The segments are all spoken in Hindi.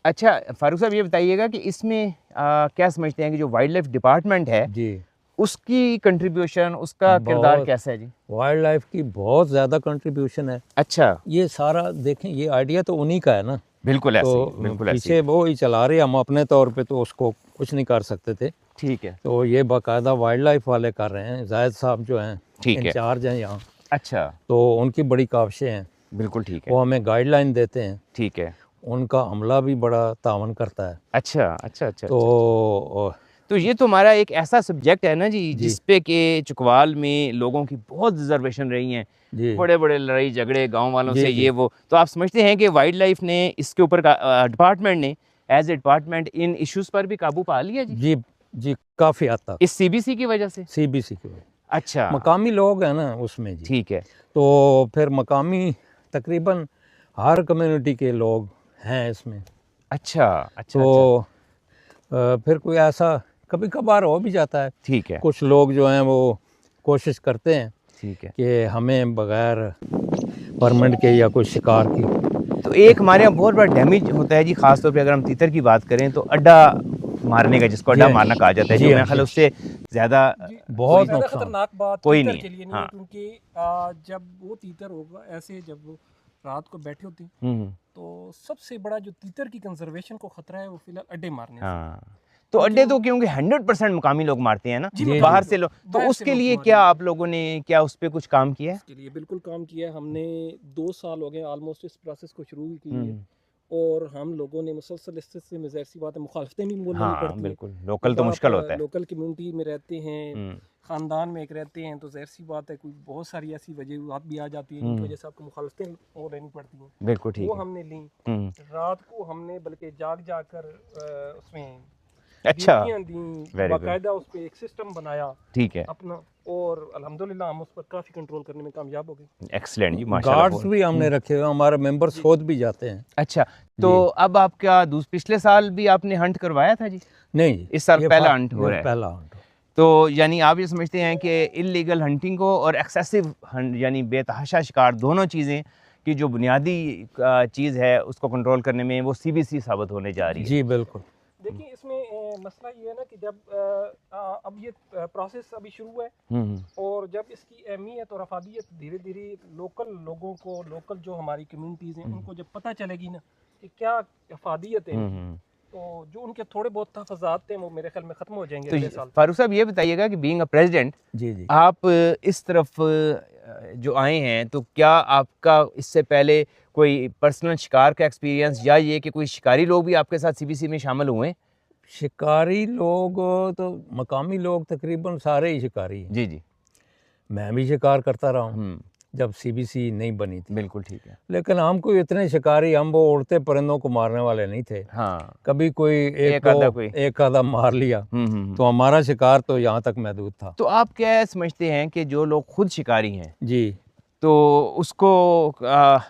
अच्छा फारूक साहब, ये बताइएगा कि इसमें क्या समझते हैं कि जो वाइल्ड लाइफ डिपार्टमेंट है जी, उसकी कंट्रीब्यूशन, उसका किरदार बहुत कैसा है जी? वाइल्ड लाइफ की बहुत ज़्यादा कंट्रीब्यूशन है। अच्छा, ये सारा देखें, ये आइडिया तो उन्हीं का है ना, बिल्कुल ऐसे ही, तो बिल्कुल ऐसे पीछे ही। वो ही चला रहे, हम अपने तौर पे तो उसको कुछ नहीं कर सकते थे। ठीक है, तो ये बाकायदा वाइल्ड लाइफ वाले कर रहे हैं, जायद साहब जो हैं ठीक है। इंचार्ज हैं यहाँ, अच्छा, तो उनकी बड़ी काविशें हैं, बिल्कुल ठीक है, वो हमें गाइडलाइन देते हैं, ठीक है। उनका अमला भी बड़ा तावन करता है। अच्छा, अच्छा, अच्छा, तो अच्छा। तो ये तो हमारा एक ऐसा सब्जेक्ट है ना जी, जी जिस पे के चुकवाल में लोगों की बहुत रिजर्वेशन रही हैं, जी बड़े बड़े लड़ाई झगड़े गांव वालों जी से, जी ये वो। तो आप समझते हैं कि वाइल्ड लाइफ ने इसके ऊपर डिपार्टमेंट ने as a department in issues पर भी काबू पा लिया जी, जी जी, काफ़ी हद तक इस सीबीसी की वजह से? CBC की वजह। अच्छा, मकामी लोग हैं ना उसमें जी, ठीक है। तो फिर मकामी तकरीबन हर कम्युनिटी के लोग हैं इसमें। अच्छा, अच्छा, तो अच्छा, फिर कोई ऐसा कभी कभार हो भी जाता है, ठीक है, कुछ लोग जो हैं वो कोशिश करते हैं ठीक है। कि हमें बगैर परमिट के या कोई शिकार की। तो एक हमारे यहाँ बहुत बड़ा डैमेज होता है जी, खासतौर पे अगर हम तीतर की बात करें तो अड्डा मारने का, जिसको जी अड्डा हाँ मारना कहा जाता है, जी जो हाँ मेरे ख्याल जी, उससे ज़्यादा जी, बहुत उससे ज़्यादा नुकसान। खतरनाक बात कोई तीतर नहीं के है। लिए नहीं है, हाँ। क्योंकि जब वो तीतर होगा ऐसे, जब वो रात को बैठे होते हैं, हम्म, तो सबसे बड़ा जो तीतर की कंजर्वेशन को खतरा है वो फिलहाल अड्डे मारने से। हाँ। तो क्योंकि अड्डे वो तो क्योंकि 100% मुकामी लोग मारते हैं ना, जी, जी, बाहर जी। से लोग। तो बाहर से उसके लोग लिए मार क्या रहे हैं। आप लोगों ने क्या उस पर कुछ काम किया है? इसके लिए बिल्कुल काम किया है हमने। 2 साल हो गए ऑलमोस्ट इस प्रोसेस को शुरू की है, हम्म, और हम लोगों ने मुसलसल इस सिलसिले में, ज़ाहिर सी बात है, मुखालफतें भी बोलनी हाँ पड़ती हैं। बिल्कुल, लोकल तो जब आप मुश्किल होता है। लोकल कम्युनिटी में रहते हैं, हम्म, ख़ानदान में एक रहते हैं, तो ज़ाहिर सी बात है कोई बहुत सारी ऐसी वजूहत भी आ जाती हैं जिनकी वजह से आपको मुखालफतें वो लेनी पड़ती हैं। बिल्कुल ठीक वो है। हमने ली। हम्म, रात को हमने बल्कि जाग जाग कर उसमें अच्छा, ड्यूटियाँ दी, वेरी गुड, बाकायदा उस पर एक सिस्टम बनाया ठीक है, अपना, और अल्हम्दुलिल्लाह हम उस पर काफ़ी कंट्रोल करने में कामयाब हो गए। एक्सलेंट जी, माशाल्लाह। गार्ड्स भी हमने रखे हुए, हमारे मेंबर्स जी। खुद भी जाते हैं। अच्छा, तो जी अब आप क्या पिछले साल भी आपने हंट करवाया था जी? नहीं जी, इस साल ये पहला हंट हो ये रहा है। पहला हुंट। तो यानी आप ये समझते हैं कि इलीगल हंटिंग को और एक्सेसिव हंट यानी बेतहाशा शिकार, दोनों चीज़ें की जो बुनियादी चीज़ है उसको कंट्रोल करने में वो सीबीसी साबित होने जा रही है। जी बिल्कुल। देखिए इसमें मसला ये है ना कि जब अब ये प्रोसेस अभी शुरू है, हम्म, और जब इसकी अहमियत और अफादियत धीरे धीरे लोकल लोगों को, लोकल जो हमारी कम्युनिटीज़ हैं उनको जब पता चलेगी ना कि क्या अफादियत है इनकी, हम्म। तो जो उनके थोड़े बहुत तहफ़्फ़ुज़ात थे वो मेरे ख्याल में ख़त्म हो जाएंगे तो अगले साल। फारूक साहब ये बताइएगा कि बीइंग अ प्रेसिडेंट जी जी आप इस तरफ जो आए हैं, तो क्या आपका इससे पहले कोई पर्सनल शिकार का एक्सपीरियंस, या ये कि कोई शिकारी लोग भी आपके साथ सीबीसी में शामिल हुए हैं? शिकारी लोग तो मकामी लोग तकरीबन सारे ही शिकारी हैं। जी जी, मैं भी शिकार करता रहा हूँ जब CBC नहीं बनी थी, बिल्कुल ठीक है। लेकिन हम कोई इतने शिकारी, हम वो उड़ते परिंदों को मारने वाले नहीं थे। हाँ, कभी कोई एक आधा कोई। एक आधा मार लिया, हम्म। तो हमारा शिकार तो यहाँ तक महदूद था। तो आप क्या समझते हैं कि जो लोग खुद शिकारी हैं, जी, तो उसको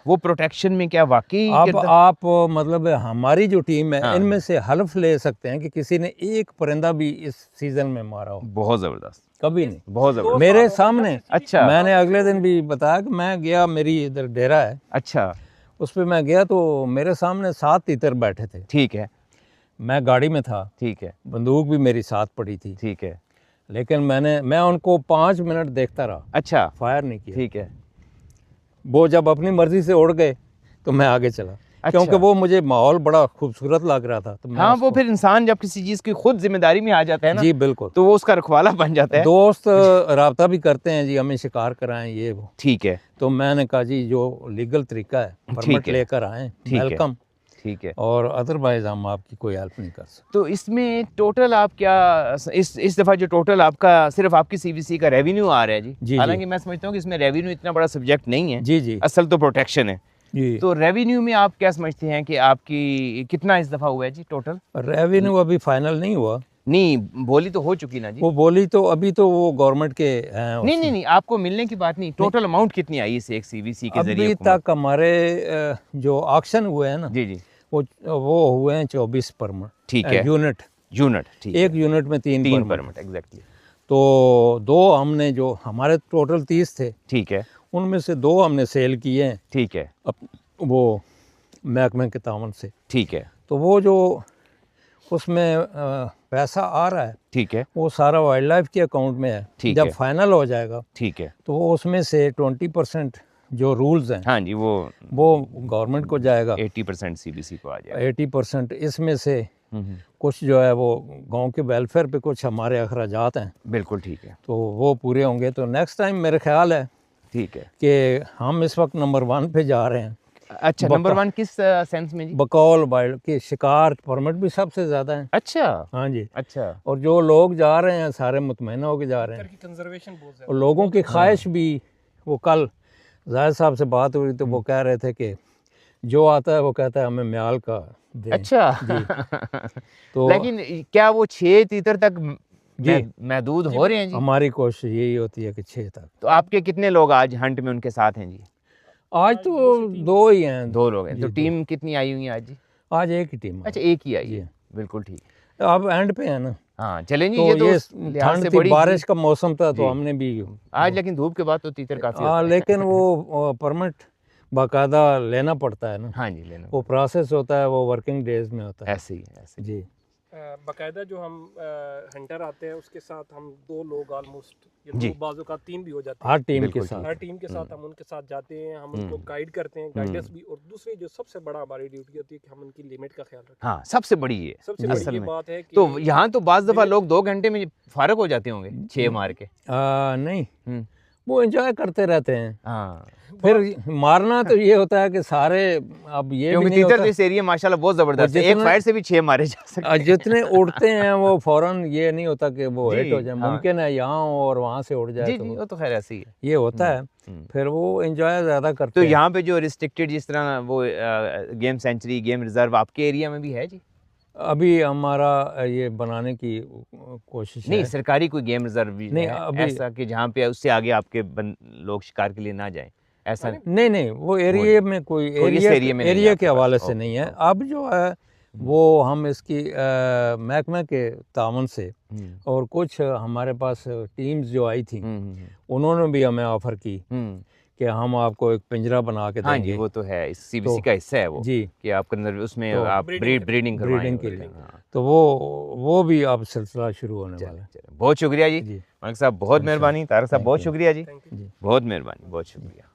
वो प्रोटेक्शन में क्या वाकई अब किरदार? आप मतलब हमारी जो टीम है हाँ, इनमें से हल्फ ले सकते हैं कि किसी ने एक परिंदा भी इस सीजन में मारा हो? बहुत ज़बरदस्त, कभी नहीं। बहुत दो ज़बरदस्त। मेरे साल सामने, अच्छा। मैंने अगले दिन भी बताया कि मैं गया, मेरी इधर डेरा है, अच्छा, उस पर मैं गया तो मेरे सामने 7 तीतर बैठे थे। ठीक है, मैं गाड़ी में था, ठीक है, बंदूक भी मेरी साथ पड़ी थी, ठीक है। लेकिन मैं उनको 5 मिनट देखता रहा, अच्छा, फायर नहीं किया। ठीक है। वो जब अपनी मर्जी से उड़ गए तो मैं आगे चला, अच्छा। क्योंकि वो मुझे माहौल बड़ा खूबसूरत लग रहा था। तो मैं हाँ, वो उसको, फिर इंसान जब किसी चीज़ की खुद जिम्मेदारी में आ जाता है ना, जी बिल्कुल, तो वो उसका रखवाला बन जाता है। दोस्त राब्ता भी करते हैं जी, हमें शिकार कराएं ये वो। ठीक है, तो मैंने कहा जी जो लीगल तरीका है परमिट है, लेकर आएँ, ठीक है, वेलकम, ठीक है। और अदरवाइज हम आपकी कोई हेल्प नहीं कर सकते। तो इसमें टोटल आप क्या, इस दफ़ा जो टोटल आपका सिर्फ आपकी सीबीसी का रेवेन्यू आ रहा है जी, जी हालांकि मैं समझता हूँ कि इसमें रेवेन्यू इतना बड़ा सब्जेक्ट नहीं है, जी जी असल तो प्रोटेक्शन है। जी। तो रेवेन्यू में आप क्या समझते हैं कि आपकी कितना इस दफ़ा हुआ है जी टोटल? रेवेन्यू अभी फाइनल नहीं हुआ, नहीं, बोली तो हो चुकी ना जी। वो बोली तो अभी तो वो गवर्नमेंट के हैं नहीं उसमें। नहीं नहीं, आपको मिलने की बात नहीं, टोटल अमाउंट कितनी आई इस एक सीबीसी के जरिए? अभी तक हमारे जो ऑक्शन हुए हैं ना, जी जी, वो हुए हैं 24 परमिट, ठीक है, यूनिट, यूनिट, ठीक है, एक यूनिट में 3 3 परमिट। परमिट एग्जैक्टली, तो 2 हमने, जो हमारे टोटल 30 थे, ठीक है, उनमें से 2 हमने सेल किए हैं ठीक है, वो महकमे के तावन से। ठीक है, तो वो जो उसमें पैसा आ रहा है ठीक है, वो सारा वाइल्ड लाइफ के अकाउंट में है। ठीक जब है। फाइनल हो जाएगा ठीक है। तो वो उसमें से 20% जो रूल्स हैं हाँ जी, वो गवर्नमेंट को जाएगा, 80% सीबीसी को आ जाएगा। 80% इसमें से हम्म, कुछ जो है वो गांव के वेलफेयर पे कुछ हमारे अखराजात हैं बिल्कुल ठीक है। तो वो पूरे होंगे। तो नेक्स्ट टाइम मेरे ख्याल है ठीक है। कि हम इस वक्त नंबर 1 पे जा रहे हैं। अच्छा, नंबर 1 किस सेंस में जी? बकौल वाइल्ड के शिकार परमिट भी सबसे ज़्यादा है। अच्छा। हाँ जी। अच्छा। और जो लोग जा रहे हैं सारे मुतमईन होके जा रहे हैं की कंजर्वेशन बहुत और ज़्यादा लोगों की ख्वाहिश भी। वो कल जाहिद साहब से बात हुई तो वो कह रहे थे कि जो आता है वो कहता है हमें म्याल का दें। अच्छा। तो लेकिन क्या वो 6 तीतर तक जी महदूद हो रहे हैं जी? हमारी कोशिश यही होती है कि 6 तक। तो आपके कितने लोग आज हंट में उनके साथ हैं जी? आज तो 2 ही हैं। 2 लोग हैं। जी, तो दो। टीम कितनी आई हुई है आज जी? आज एक ही टीम है। अच्छा, एक ही आई जी। है। बिल्कुल ठीक। अब एंड पे है ना। हाँ चलें जी, तो ये तो ये उस लिहाज ठंड से थी, बड़ी बारिश का मौसम था तो जी। हमने भी आज लेकिन धूप के बाद तो तीतर काफी होते हैं। लेकिन वो परमिट बाकायदा लेना पड़ता है ना। हाँ जी, लेना वो प्रोसेस होता है, वो वर्किंग डेज में होता है। ऐसे ही है, ऐसे ही। जी बाकायदा जो हम हंटर आते हैं उसके साथ हम 2 लोग ऑलमोस्ट, जी। या 2 बाजू का 3 भी हो जाते हैं। हर टीम के बिल्कुल साथ। हर टीम के साथ हम उनके साथ जाते हैं, हम उनको गाइड करते हैं, गाइडेंस भी। और दूसरी जो सबसे बड़ा हमारी ड्यूटी होती है कि हम उनकी लिमिट का ख्याल रखें। हाँ, सबसे बड़ी ये सबसे असल बड़ी ये में। बात है कि तो यहाँ तो बाज दफा लोग 2 घंटे में फारग हो जाते होंगे 6 मार के। नहीं, हम्म, वो एंजॉय करते रहते हैं। हाँ, फिर मारना तो ये होता है कि सारे अब ये भी क्योंकि नहीं तीतर होता। तो इस एरिया माशाल्लाह बहुत जबरदस्त है। एक जितना- फायर से भी 6 मारे जा सकते हैं। जितने उड़ते हैं वो फौरन ये नहीं होता कि वो जी, हिट हो जाए। हाँ। मुमकिन है यहाँ हो और वहाँ से उड़ जाए जी तो जी, वो तो खैर ऐसे ही है। ये होता है। फिर वो एंजॉय ज़्यादा करते तो हैं। यहाँ पे जो रिस्ट्रिक्टेड जिस तरह वो गेम सेंचुरी, गेम रिजर्व आपके एरिया में भी है जी? अभी हमारा ये बनाने की कोशिश नहीं, है। सरकारी कोई गेम रिजर्व भी नहीं, है अभी- ऐसा कि जहाँ पे उससे आगे आपके लोग शिकार के लिए ना जाएं, ऐसा? नहीं, वो एरिया में कोई तो इस एरिया एरिया में नहीं है एरिया आपके के हवाले पास? से ओके, नहीं है। ओके। अब जो है वो हम इसकी महकमे के तावन से हम्म, और कुछ हमारे पास टीम्स जो आई थी हम्म, उन्होंने भी हमें ऑफर की हम्म। कि हम आपको एक पिंजरा बना के हाँ जी, देंगे। वो तो है, इस सीबीसी तो- का हिस्सा है वो जी कि आप उसमें तो आप ब्रीडिंग ब्रीडिंग के लिए। हाँ। तो वो भी अब सिलसिला शुरू होने वाला है। चलिए, बहुत शुक्रिया जी जी मलिक साहब, बहुत मेहरबानी। तारक साहब, बहुत शुक्रिया जी, Thank you. बहुत मेहरबानी, बहुत शुक्रिया।